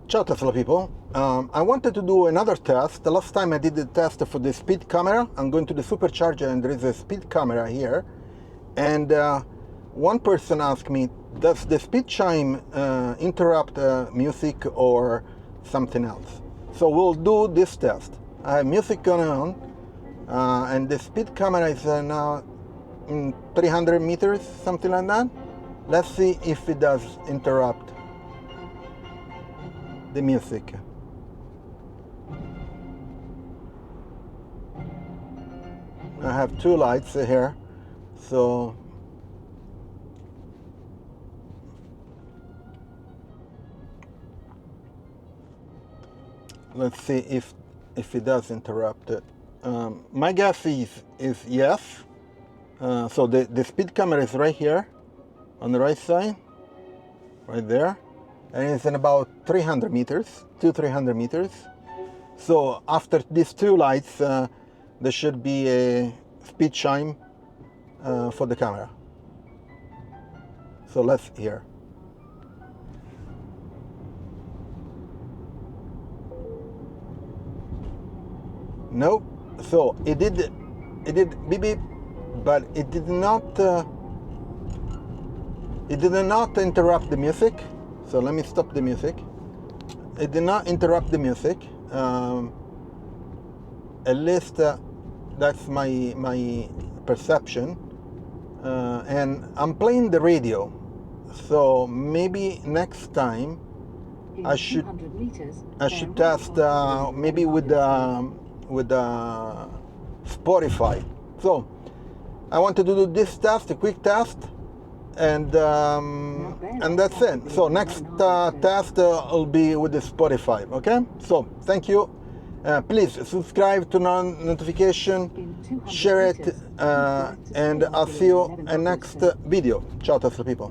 Ciao Tesla people, I wanted to do another test. The last time I did the test for the speed camera. I'm going to the Supercharger and there is a speed camera here. And one person asked me, does the speed chime interrupt music or something else? So we'll do this test. I have music going on and the speed camera is now in 300 meters, something like that. Let's see if it does interrupt the music. I have two lights here, so let's see if it does interrupt it. My guess is yes. So the speed camera is right here on the right side, right there. And it's in about 300 meters, 300 meters. So after these two lights, there should be a speed chime for the camera. So let's hear. Nope. So it did beep beep, but it did not interrupt the music. So let me stop the music. It did not interrupt the music. At least that's my perception. And I'm playing the radio. So maybe next time I should test maybe with Spotify. So I wanted to do this test, a quick test. And that's it. So next test will be with the Spotify. Okay. So thank you. Please subscribe to notification, share it, and I'll see you in next video. Ciao Tesla people.